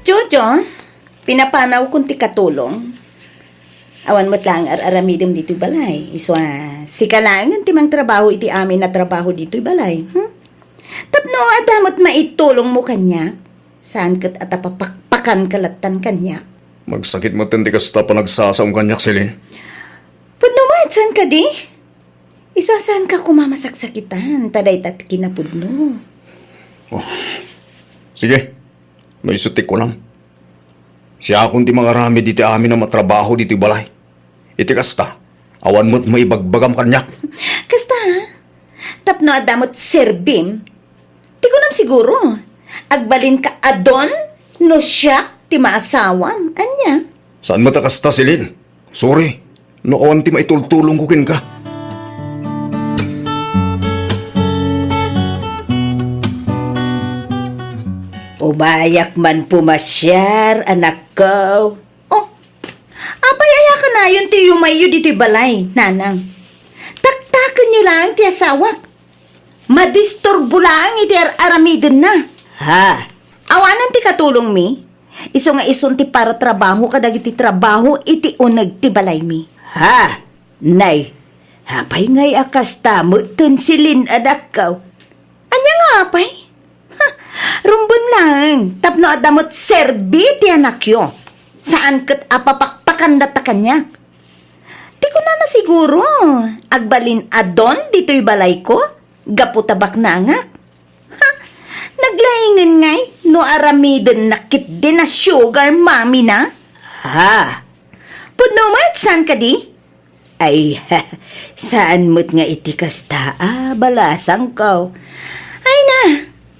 Jojo, pinapanaw kung ti katulong. Awan mo't lang aramidem dito'y balay. Iso si kalangan timang trabaho iti amin na trabaho dito'y balay. Tapno adamot maitulong mo kanya. Saan kat atapapakpakan kalatan kanya. Magsakit mo tindi kasta pa nagsasaong kanyak, Celine. Pwede mo saan ka di? Isasan ka kumamasaksakitan, taday tat kinapudno. Sige, may sutik ko lang. Siya akong di mangarami diti amin na matrabaho diti balay. Iti kasta, awan mo't maibagbagam kanyak. Kasta ha? Tapno adamot serbim. Ti ko nam siguro. Agbalin ka adon, no siya, ti maasawam. Anya? Saan mo ta kasta, Silin? Sorry, no awan ti maitultulong kukin ka. Umayak man pumasyar, anak ko. Oh, apayaya ka na yun ti yumayo dito balay, nanang. Taktakan nyo lang ti asawak. Madisturbo lang iti aramigan na. Ha? Awanan ti katulong mi. Iso nga ison ti para trabaho kadag iti trabaho iti unag ti balay mi. Ha? Nay, hapay ngay akas tamo tun silin anak ko. Anya nga hapay? Rumbun lang. Tapno adamot serbi ti anak yo. Saan kat apapakpakan data kanyak? Di ko na siguro. Agbalin adon dito'y balay ko. Gaputabak nangak. Ha? Naglaingan ngay. No aramiden nakit din na sugar mami na. Ha? Pudno mat saan ka di? Ay, saan mo't nga itikas taa? Balasang ko. Ay na.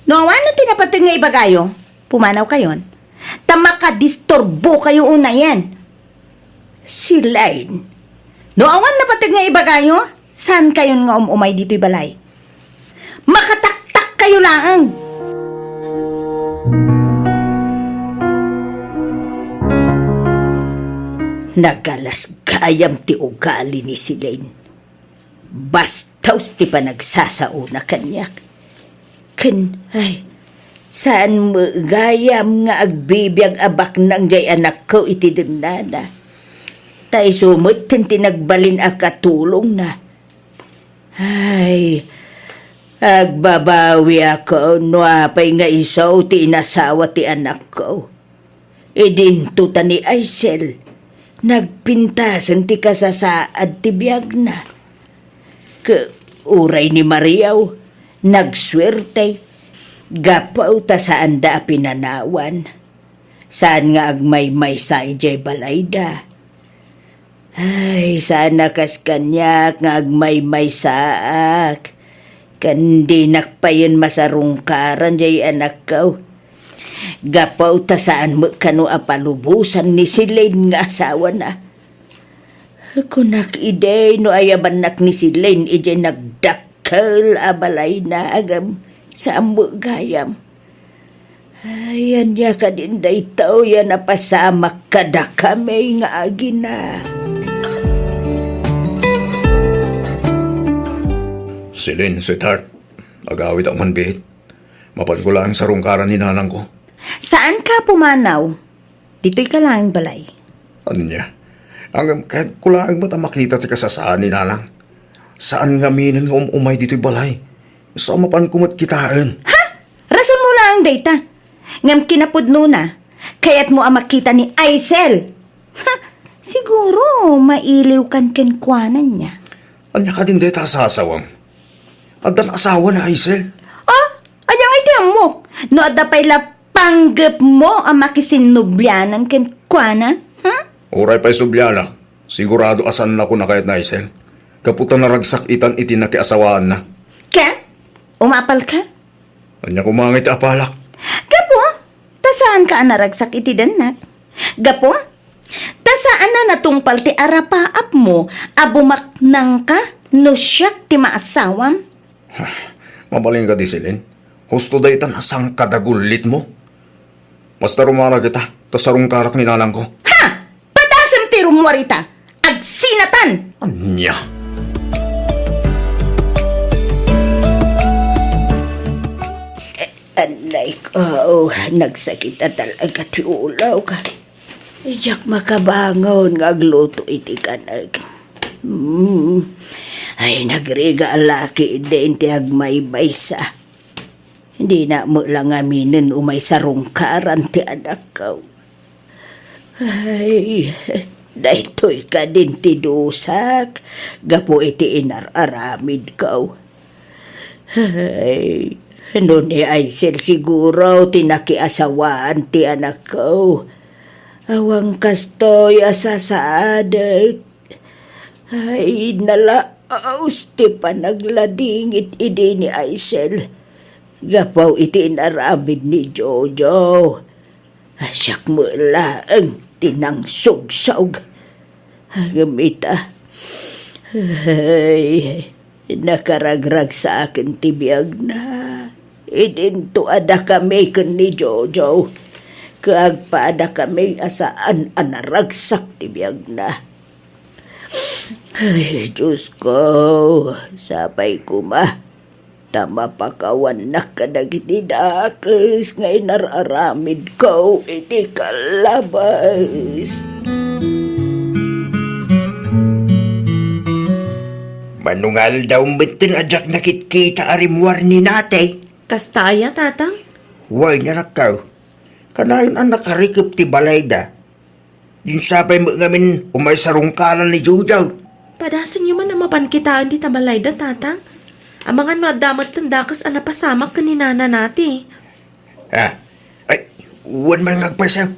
No, ano tinapatin nga ibagayo? Pumanaw kayon. Tamakadistorbo kayo una yan. Si Lain. No, awan napatin nga ibagayo? Saan kayon nga umay dito'y balay? Makataktak kayo lang. Nagalas gayam ti ugali ni si Lain. Bastaws ti pa nagsasauna kanyak. Ay, saan mo gayam nga agbibiyag abak nang jay anak ko iti dinada. Tay sumot tinagbalin a katulong na. Ay, agbabawi ako no apay nga isaw ti inasawa ti anak ko. Idinto ta ni Aisel, nagpintasan ti kasasaad ti biyag na. Uray ni Mariaw, nagswerte, gapaw ta saan da pinanawan. Saan nga agmay-may sa ijay balayda. Ay, sana kas kanyak nga agmay-may saak. Kandi nakpayon masarungkaran jay anak ko. Gapaw ta saan mo kano apalubusan ni Silain nga asawa na. Kunak ide no ayaban nak ni Silain ijay nagdakkel abalay na agam sa ambo gayam. Ayan ya ka din daytaw yan napasamak kada kami nga agina. Silin, sweetheart. Agawit ang manbihit. Mapan ko lang sa rungkaran ni nanang ko. Saan ka pumanaw? Dito'y ka lang balay. Ano niya? Kahit kulang mo ta makita sa kasasaan ni nanang. Saan nga minin nga umay dito'y balay? Sa mapan kumot kitaan. Ha? Rason mo lang data. Ngam kinapudno na. Kaya't mo ang makita ni Aisel. Ha? Siguro mailiw kan kenkwanan niya. Anya ka din dito sa asawang. Adan asawa na Aisel. Oh, anyang iti mo. No adapay la panggap mo ang makisinubyanan kenkwana. Ha? Oray pa'y subyana. Sigurado asan na ko na kahit na Aisel. Kaputan na ragsak itan iti nakiasawaan na. Ka? Umapal ka? Anya kumangit apalak. Gapo, tasaan ka anaragsak iti danak? Gapo, tasaan na natungpal ti arapaap mo, abumaknang ka, no siyak ti maasawam? Mabaling ka di Silin. Husto da itan asang kadagulit mo. Basta rumara kita, tasarong karak ni nanang ko. Ha! Patasam ti rumwarita! Agsinatan! Anya? Anay ko, nagsakit na talaga ti ulaw ka. Iyak makabangon nga agluto iti kanag. Ay, nagriga alaki din ti agmay-bay sa. Hindi na mo lang aminin umay sarungkaran ti anak ko. Ay, Dahitoy ka din tidusak, gapo iti inararamid kaw. Ay, ano ni Aisel siguro tinakiasawaan ti anak ko. Awang kastoy asasaadat. Ay, nalaos ti panagladingit idi ni Aisel. Gapaw iti inaramid ni Jojo. Asyak mo lang tinang sugsog. Gamita. Ay, nakaragrag sa akin tibiyag na. Idinto ada kami kun ni Jojo. Kaagpaada kami asaan anaragsak tibiyag na. Ay, Diyos ko, sapay ko ma. Tama pa kawan na kadagiti dakes ngay nararamid ko iti kalabas. Manungal daw bitin ajak nakitkita arimwar ni natay. Kastaya, tatang? Huwag na nakaw. Kanayon ang nakarikip ti balayda. Dinsabay mo ngamin umay sarungkalan ni Jujaw. Padasan nyo man na mapankitaan di tabalayda, tatang. Ang mga nadamat tandakas anapasamak kaninana nati. Ha? Ay, huwag man nagpasaw.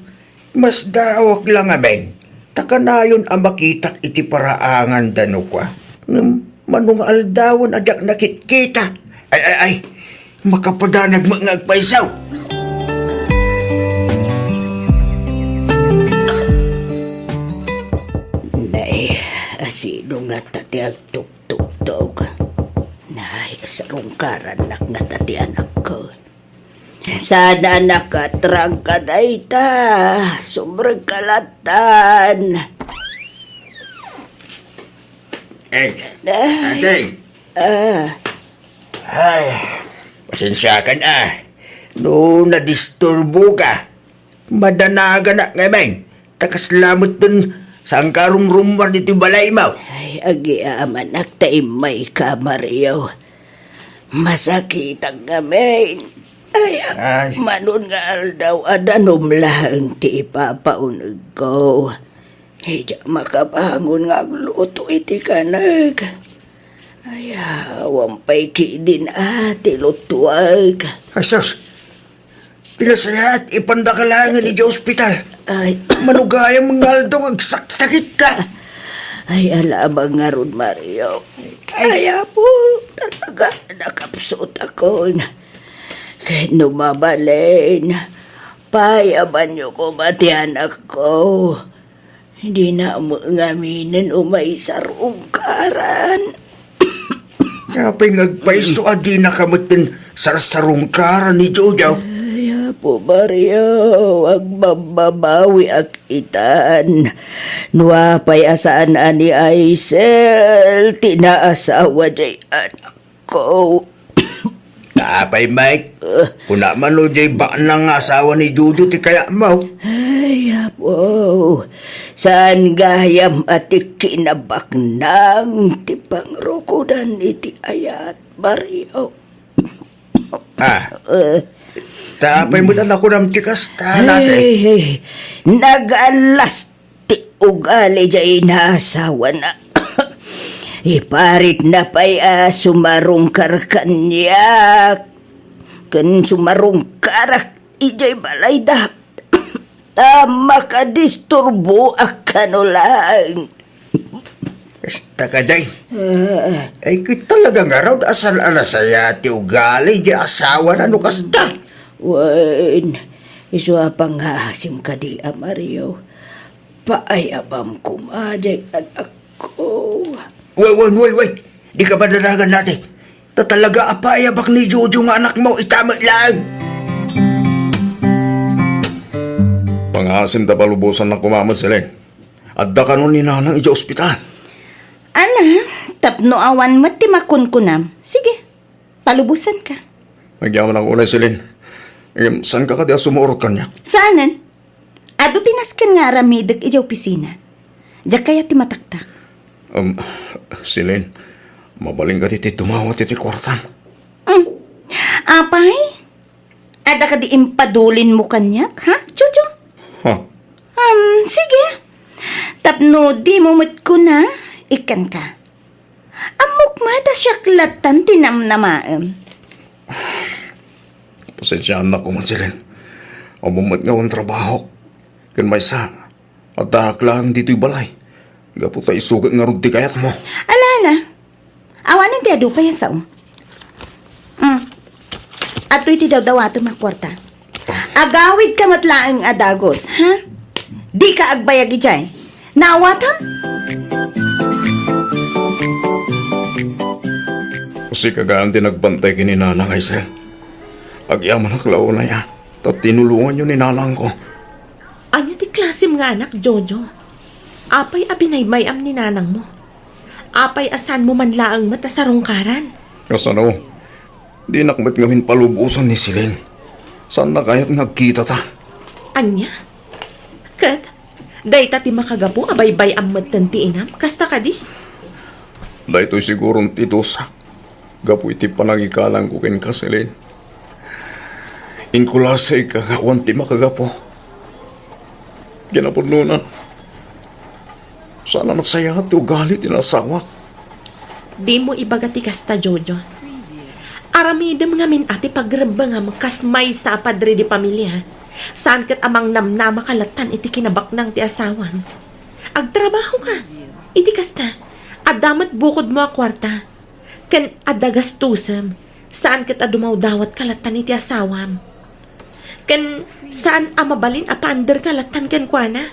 Mas daawak lang amin. Takanayon ang makitak iti paraangan dano kwa. Manungal dawon ajak nakitkita. Ay. Makapadanag mga agpaisaw. Nay, asino nga tati agtuk-tuk-tuk. Nay, sarungkaran nak nga tati anak ko. Sana nakatrang ka na ita. Sobrang kalatan. Ay, Nay, atay. Ay, pasensya ka na. No, nadisturbo ka. Madanaga na ngayon. Takaslamot dun sa angkarong rumbar dito balay mo. ay, agiaman nagtaimay ka, Mario. Masakit ang ngamin. Ay, manon nga aldaw adanom lang ti ipapaunog ko. Hidya makabangon nga agluto iti kanag. Ay, wampay ki din ati lutuag. Asos, pinasaya at ipandakalangan ni Diyos Hospital. Ay, Manugayang mga aldong agsakit ka. ay alabang nga ron, Mario. Ay, po, talaga nakapsot ako na. Kahit numabalin, payaban niyo ko mati anak ko. Hindi na mo ngaminin umay sa rungkaran. Kapay ngagpaiso adi na kamutin sarsarungkaran ni Jojo. Ay, po, Mario, wag mababawi ak itan. Nuapay asaan ani Aisel, tinaasawa jay anak ko. Kapay Mike, kuna man o jay ba nang asawa ni Jojo ti kaya mo. Ay, po, saan gayam ati kinabaknang ti pangrukudan iti ayat, Mario. Tapay mo na ako ng tikas ta natin. Ay, nagalas ti ugali jay nasawa na. Iparit na pa'y sumarungkar kanya. Kan sumarungkarak ijay balay da. Tama ka disturbo akano lang. Kasta ka day. Ay kit talaga nga raw asal alasaya ti ugali di asawa na no kasta. Wen, iswa pang hasim ka di, Mario. Paayabam kumaday anak ko. Wait. Di ka ba dalagan natin? Tatalaga apayabak ni Jojo nga anak mo, itamag lang. Pangasim ta palubusan na kumamad sila. Adda ka nun ni nanang ija ospital. Ana, tapno awan mo ti makunkunam. Sige, palubusan ka. Nagyaman ang unay silin. Saan ka di sumurot kanya? Saanan? Ado tinaskan nga ramidag ija opisina. Diyak kaya ti mataktak. Silin, mabaling ka diti tumawat iti kwartan. Apay? Ada ka di impadulin mo kanyak, ha, Jojo? Ha? Sige. Tapno di mumut ko na, ikan ka. Amok mata siyaklatan tinamnamaem. Pasensyaan na ko man silin. Amamat nga ang trabaho. Kan may sa. At lang dito'y balay. Gapo tayo sugat nga rin di kayat mo. Alala, awanin ti adu pa yan sao. Ato'y ti daw ato makwarta. Agawid ka matlaang adagos, ha? Di ka agbayagi jay. Nawatam? Kasi kagaan nagbantay kini Nanang Aisel. Agyaman ang lao na yan. At tinulungan yun ni Nanang ko. Anya ti klasim nga anak, Jojo. Apay abinay-mayam ni nanang mo. Apay asan mo man laang mata sa rungkaran. Kasano? Di nakmat ngamin palubusan ni Silin. Saan na kaya't nagkita ta? Anya? Kat, dayta ti makagapo abay-bay ang matanti inam. Kasta ka di? Dahito'y sigurong titusak. Gapo iti panagikalang ko kin Silin. Inkulasay kagawan ti makagapo. Ginapununan. Sana nagsaya at ugali tinasawak. Di mo ibagati kasta, Jojo. Aramidem ngamin ati pagrabangam kasmay sa padre di pamilya. Saan kat amang namnama kalatan iti kinabaknang ti asawan. Agtrabaho ka. Iti kasta. Adamat bukod mo a kwarta. Ken adagastusam. Saan kat adumaw dawat kalatan iti asawam. Ken saan amabalin apander kalatan ken kuana.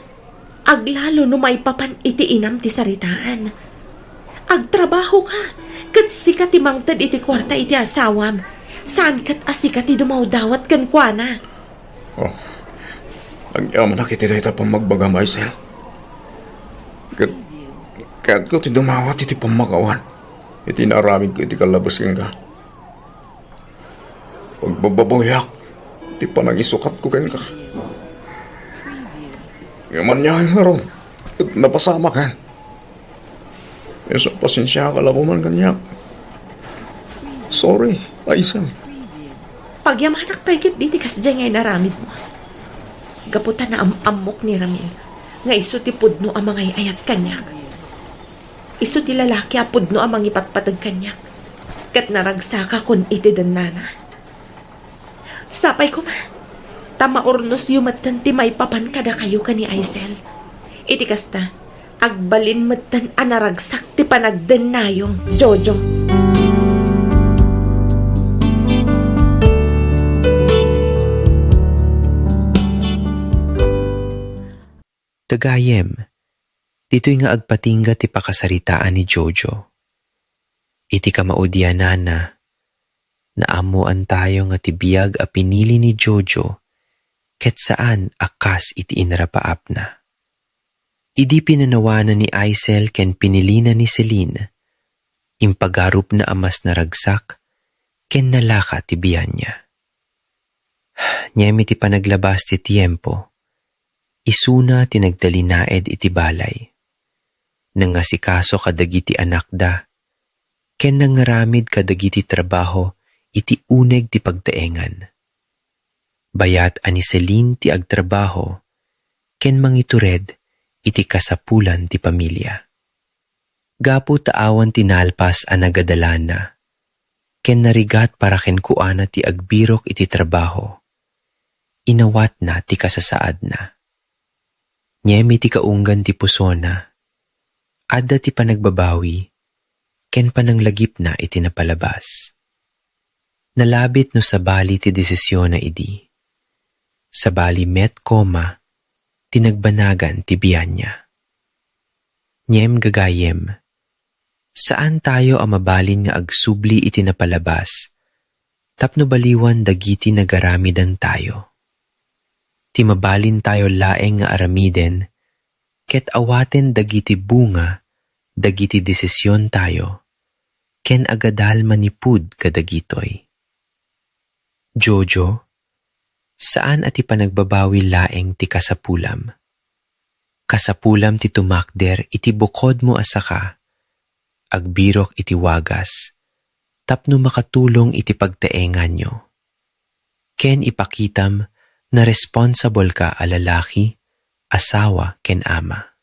Aglalo no may papan iti inam ti saritaan. Agtrabaho ka. Kat sikat ti mangtad iti kwarta iti asawam. Saan kat asikat ti dumaw dawat ken kuana. Oh, ang yaman na kiti dahita pang magbagam, Aisel. Kaya't ko ti dumawat iti pamagawan. Iti naramid ko iti kalabas kang ka. Pagbababoyak, iti panagisukat ko kan ka. Yaman niya nga ron. Napasama ka. Isa pasensya ka lang man kanyak. Sorry, Aisel. Pagyamanak paigit diti kasdya ngay naramid mo. Gaputan na amok ni Ramil. Nga iso ti pudno ang mga ayat kanyak. Iso ti lalaki a pudno ang mga ipatpatag kanyak. Kat naragsaka kun iti danana. Sapay ko ma. Tama ornos yumatan ti may papan kada kayo ka ni Aisel. Iti kasta, agbalin matan anaragsak ti panagden nayong Jojo. Dagayem, dito'y nga agpatingga ti pakasaritaan ni Jojo. Iti kamaudyanan na, naamuan tayo nga ti biyag a pinili ni Jojo, ket saan akas iti inrapaap na. Idi pinanawanan ni Aisel ken pinilina ni Celine, impagarup na amas naragsak, ken nalaka ti biyan niya. Nyemi ti panaglabas ti tiempo, isuna tinagdalinaed iti balay. Nangasikaso kadagiti anak da, ken nangaramid kadagiti trabaho iti uneg ti pagtaengan. Bayat ani Celine ti agtrabaho, ken mangitured iti kasapulan ti pamilya. Gapu taawan tinalpas a nagadalana, ken narigat para ken kuana ti agbirok iti trabaho. Inawat na ti kasasaad na. Nyemi ti kaunggan ti pusona, adda ti panagbabawi, ken pananglagip na iti napalabas. Nalabit no sabali ti desisyon na idi. Sabali met koma, tinagbanagan ti biyan niya. Nyem gagayem, saan tayo amabalin nga agsubli iti napalabas, tapno baliwan dagiti nagaramidan tayo. Ti mabalin tayo laeng nga aramiden, ket awaten dagiti bunga, dagiti desisyon tayo, ken agadal manipud kadagitoy. Jojo, saan ati panagbabawi laeng ti kasapulam? Kasapulam ti tumakder iti bukod mo asaka, agbirok iti wagas, tapno makatulong iti pagtaengan nyo. Ken ipakitam na responsible ka a lalaki, asawa ken ama.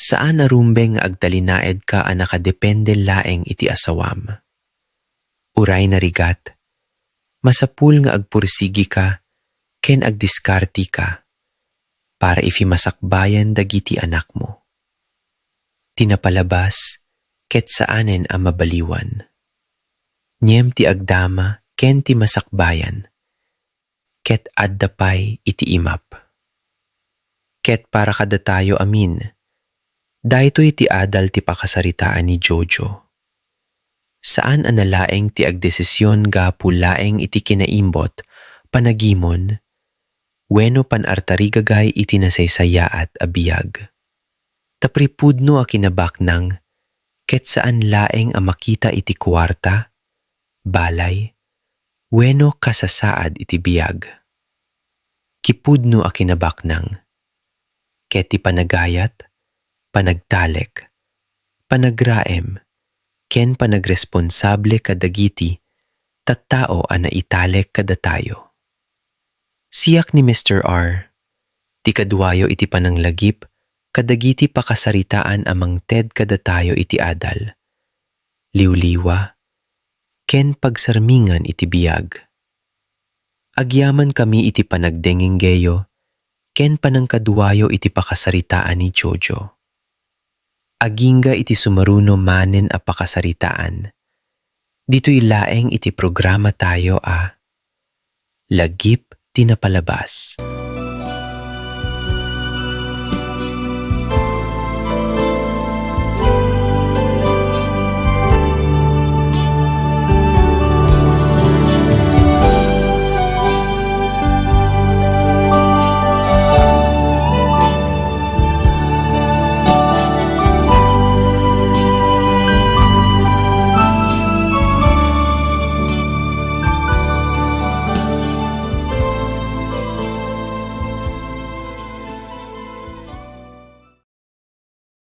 Saan arumbeng nga agtalinaed ka a nakadepende laeng iti asawam. Uray na rigat, masapul nga agpursigi ka, ken agdiskarti ka, para ifimasakbayan dagiti anak mo. Tinapalabas, ket saanen ang mabaliwan. Nyem ti agdama, ken ti masakbayan, ket addapay iti imap. Ket para kada tayo amin, daytoy ti adal ti pakasaritaan ni Jojo. Saan analaeng ti agdesisyon gapu laeng iti kinaimbot, panagimon, wenno panartarigagay iti nasaysayaat a biyag. Tapripudno a kinabaknang, ket saan laeng a makita iti kwarta, balay, wenno kasasaad iti biyag. Kipudno a kinabaknang, ket ti panagayat, panagtalek, panagraem, ken panagresponsable kadagiti tattao a naitalek kada tayo. Siyak ni Mr. R, ti kadwayo iti pananglagip kadagiti pakasaritaan amang ted kada tayo iti adal. Liwliwa, ken pagsarmingan iti biyag. Agyaman kami iti panagdengenggeyo, ken panangkadwayo iti pakasaritaan ni Jojo. Agingga iti sumaruno manen a pakasaritaan. Dito'y laeng iti programa tayo a Lagip Tinapalabas.